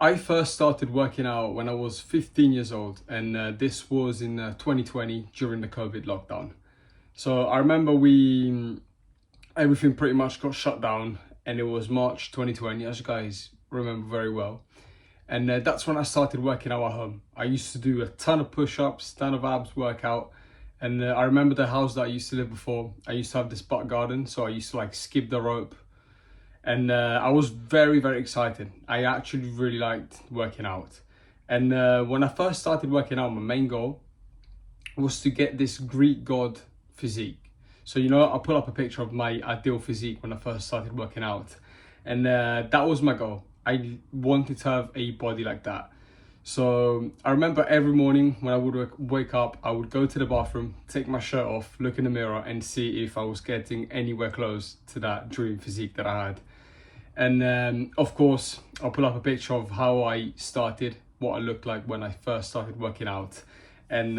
I first started working out when I was 15 years old, and this was in 2020 during the COVID lockdown. So I remember everything pretty much got shut down, and it was March 2020, as you guys remember very well. And that's when I started working out at home. I used to do a ton of push-ups, ton of abs workout. And I remember the house that I used to live before. I used to have this butt garden, so I used to like skip the rope. And I was very, very excited. I actually really liked working out. And when I first started working out, my main goal was to get this Greek god physique. So, I'll pull up a picture of my ideal physique when I first started working out. And that was my goal. I wanted to have a body like that. So I remember every morning when I would wake up, I would go to the bathroom, take my shirt off, look in the mirror and see if I was getting anywhere close to that dream physique that I had. And of course, I'll pull up a picture of how I started, what I looked like when I first started working out. And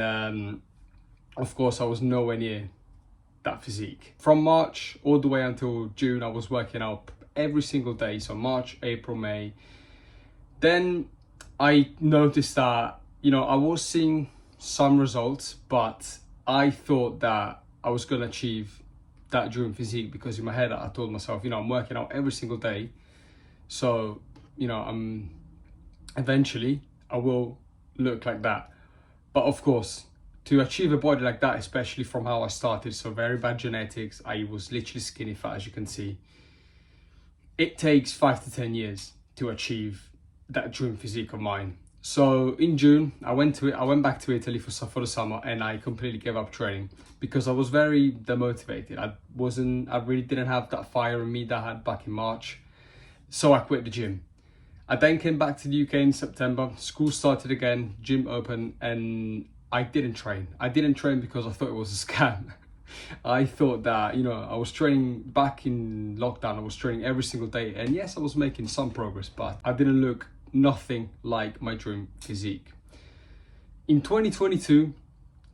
of course, I was nowhere near that physique. From March all the way until June, I was working out every single day. So March, April, May. Then I noticed that, I was seeing some results, but I thought that I was going to achieve that dream physique because in my head, I told myself, I'm working out every single day. So, eventually I will look like that. But of course, to achieve a body like that, especially from how I started, so very bad genetics, I was literally skinny fat, as you can see. It takes 5 to 10 years to achieve that dream physique of mine. So in June, I went back to Italy for the summer, and I completely gave up training because I was very demotivated. I really didn't have that fire in me that I had back in March. So I quit the gym. I then came back to the UK in September. School started again, gym opened, and I didn't train. I didn't train because I thought it was a scam. I thought that, I was training back in lockdown. I was training every single day. And yes, I was making some progress, but I didn't look nothing like my dream physique. In 2022,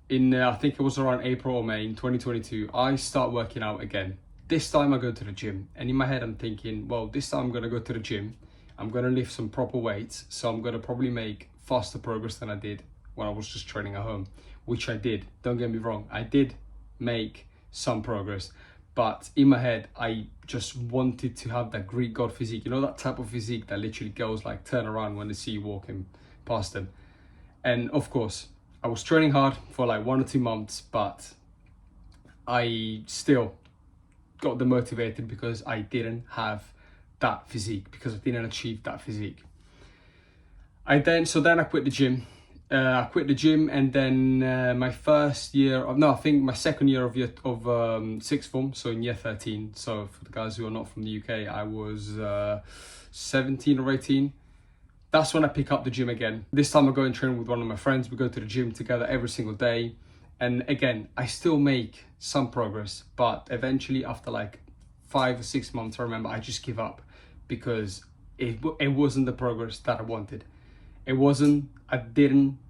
I think it was around April or May in 2022, I start working out again. This time I go to the gym. And in my head, I'm thinking, well, this time I'm going to go to the gym. I'm going to lift some proper weights. So I'm going to probably make faster progress than I did when I was just training at home, which I did. Don't get me wrong. I did make some progress, but in my head I just wanted to have that Greek god physique, that type of physique that literally girls like turn around when they see you walking past them. And of course I was training hard for like 1 or 2 months, but I still got demotivated because I didn't have that physique, because I didn't achieve that physique. So then I quit the gym. And then my second year of sixth form, so in year 13. So for the guys who are not from the UK, I was 17 or 18. That's when I pick up the gym again. This time I go and train with one of my friends. We go to the gym together every single day. And again, I still make some progress, but eventually after like 5 or 6 months, I remember I just give up because it wasn't the progress that I wanted.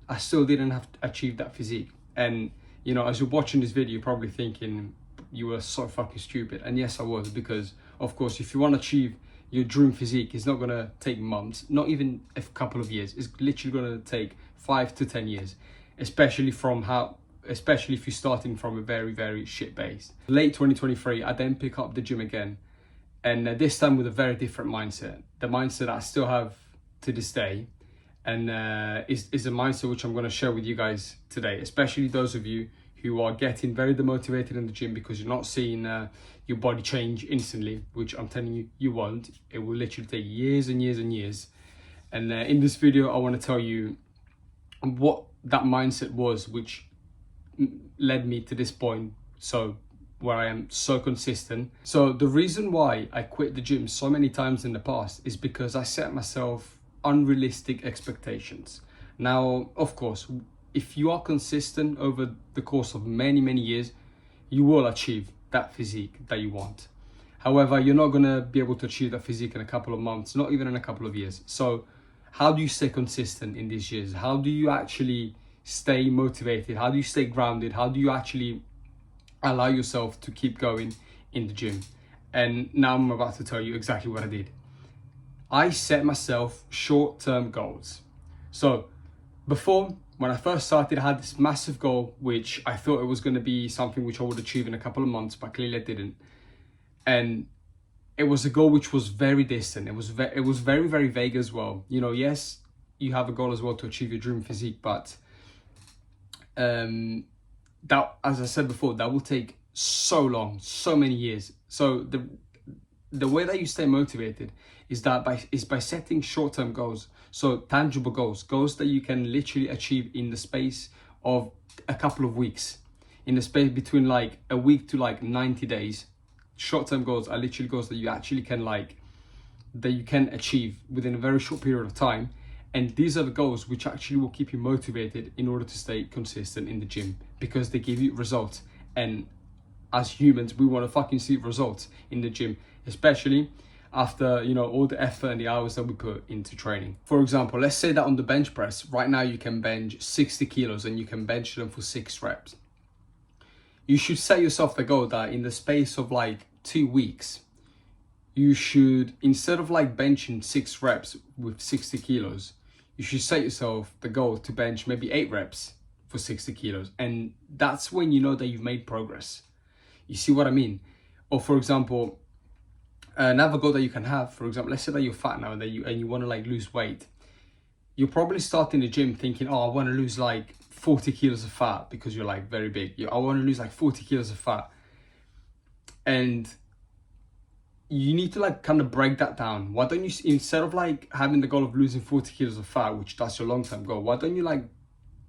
I still didn't have to achieve that physique. And, as you're watching this video, you're probably thinking you were so fucking stupid. And yes, I was, because of course, if you want to achieve your dream physique, it's not going to take months, not even a couple of years. It's literally going to take 5 to 10 years, especially if you're starting from a very, very shit base. Late 2023, I then pick up the gym again. And this time with a very different mindset. The mindset I still have to this day. And is a mindset which I'm going to share with you guys today, especially those of you who are getting very demotivated in the gym because you're not seeing your body change instantly, which I'm telling you, you won't. It will literally take years and years and years. And in this video, I want to tell you what that mindset was, which led me to this point, so where I am so consistent. So the reason why I quit the gym so many times in the past is because I set myself unrealistic expectations. Now, of course, if you are consistent over the course of many, many years, you will achieve that physique that you want. However, you're not going to be able to achieve that physique in a couple of months, not even in a couple of years. So how do you stay consistent in these years? How do you actually stay motivated? How do you stay grounded? How do you actually allow yourself to keep going in the gym? And now I'm about to tell you exactly what I did. I set myself short-term goals. So before, when I first started, I had this massive goal, which I thought it was going to be something which I would achieve in a couple of months, but clearly I didn't. And it was a goal which was very distant. It was very, very vague as well. You know, yes, you have a goal as well to achieve your dream physique, but that, as I said before, that will take so long, so many years. So the way that you stay motivated is by setting short-term goals. So tangible goals that you can literally achieve in the space of a couple of weeks, in the space between like a week to like 90 days. Short-term goals are literally goals that you actually can that you can achieve within a very short period of time. And these are the goals which actually will keep you motivated in order to stay consistent in the gym, because they give you results. And as humans, we want to fucking see results in the gym, especially after, you know, all the effort and the hours that we put into training. For example, let's say that on the bench press, right now you can bench 60 kilos and you can bench them for 6 reps. You should set yourself the goal that in the space of like 2 weeks, you should, instead of like benching 6 reps with 60 kilos, you should set yourself the goal to bench maybe 8 reps for 60 kilos. And that's when you know that you've made progress. You see what I mean? Or for example, another goal that you can have, for example, let's say that you're fat now and you want to like lose weight. You'll probably start in the gym thinking, oh, I want to lose like 40 kilos of fat because you're like very big. I want to lose like 40 kilos of fat. And you need to like kind of break that down. Why don't you, instead of like having the goal of losing 40 kilos of fat, which that's your long-term goal, why don't you like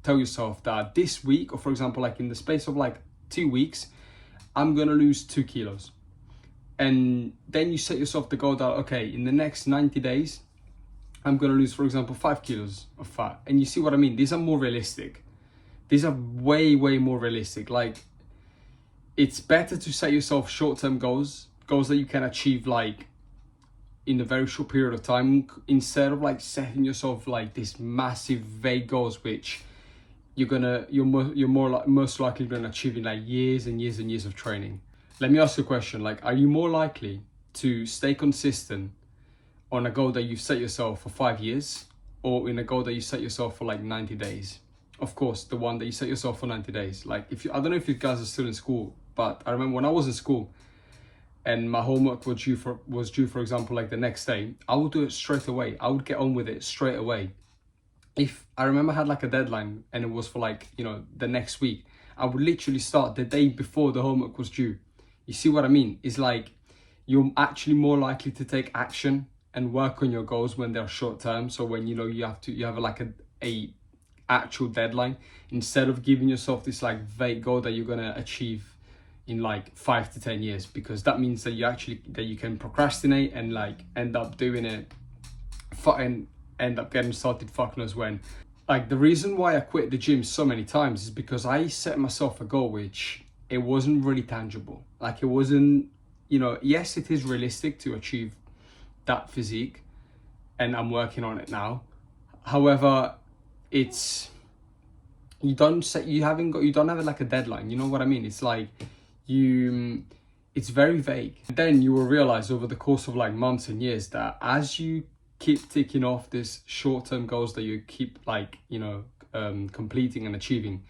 tell yourself that this week, or for example, like in the space of like 2 weeks, I'm going to lose 2 kilos. And then you set yourself the goal that, okay, in the next 90 days, I'm going to lose, for example, 5 kilos of fat. And you see what I mean? These are more realistic. These are way, way more realistic. Like, it's better to set yourself short-term goals that you can achieve like in a very short period of time, instead of like setting yourself like this massive vague goals which you're most likely going to achieve in like years and years and years of training. Let me ask you a question. Like, are you more likely to stay consistent on a goal that you've set yourself for 5 years, or in a goal that you set yourself for like 90 days? Of course, the one that you set yourself for 90 days. Like, I don't know if you guys are still in school, but I remember when I was in school and my homework was due, for example, like the next day, I would do it straight away. I would get on with it straight away. If I remember I had like a deadline and it was for like, you know, the next week, I would literally start the day before the homework was due. You see what I mean? It's like you're actually more likely to take action and work on your goals when they're short term. So when, you know, you have like a actual deadline, instead of giving yourself this like vague goal that you're going to achieve in like 5 to 10 years, because that means that you can procrastinate and like end up doing it and end up getting started fuck knows when. Like, the reason why I quit the gym so many times is because I set myself a goal which it wasn't really tangible. Like, it wasn't, you know, yes, it is realistic to achieve that physique and I'm working on it now. However, it's, you don't have like a deadline. You know what I mean? It's like it's very vague. Then you will realize over the course of like months and years that as you keep ticking off these short-term goals that you keep like, you know, completing and achieving,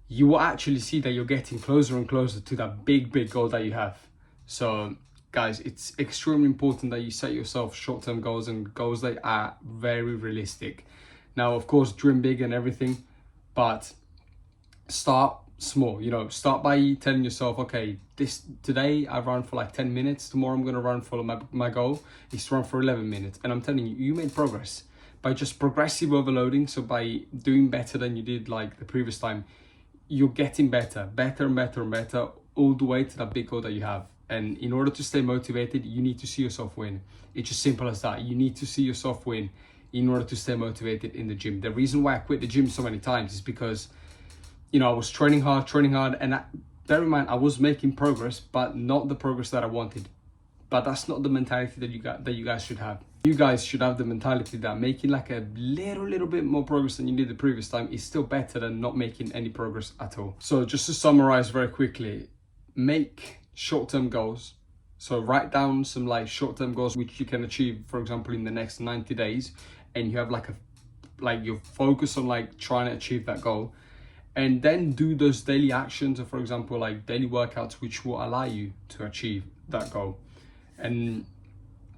you will actually see that you're getting closer and closer to that big goal that you have. So guys, it's extremely important that you set yourself short-term goals and goals that are very realistic. Now, of course, dream big and everything, but start small. You know, start by telling yourself, okay, today I run for like 10 minutes. Tomorrow I'm going to run for my goal is to run for 11 minutes. And I'm telling you, you made progress by just progressive overloading. So by doing better than you did like the previous time, you're getting better and better all the way to that big goal that you have. And in order to stay motivated, you need to see yourself win. It's as simple as that. You need to see yourself win in order to stay motivated in the gym. The reason why I quit the gym so many times is because, you know, I was training hard, and bear in mind, I was making progress, but not the progress that I wanted. But that's not the mentality that you guys should have. You guys should have the mentality that making like a little bit more progress than you did the previous time is still better than not making any progress at all. So just to summarize very quickly, make short-term goals So write down some like short-term goals which you can achieve, for example, in the next 90 days, and you have like you focus on like trying to achieve that goal, and then do those daily actions, or for example like daily workouts which will allow you to achieve that goal, and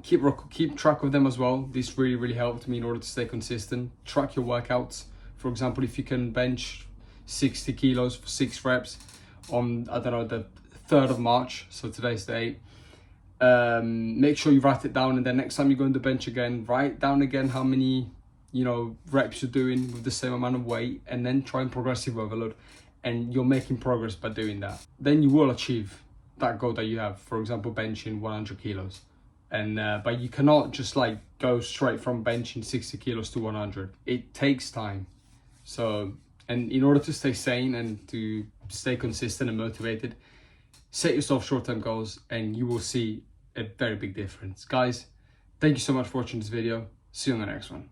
keep track of them as well. This really helped me in order to stay consistent. Track your workouts. For example, if you can bench 60 kilos for 6 reps on, I don't know, the 3rd of March, so today's the 8th, make sure you write it down, and then next time you go on the bench again, write down again how many, you know, reps you're doing with the same amount of weight, and then try and progressive overload, and you're making progress by doing that. Then you will achieve that goal that you have, for example benching 100 kilos. And but you cannot just like go straight from benching 60 kilos to 100. It takes time. So, and in order to stay sane and to stay consistent and motivated, set yourself short-term goals and you will see a very big difference. Guys, thank you so much for watching this video. See you on the next one.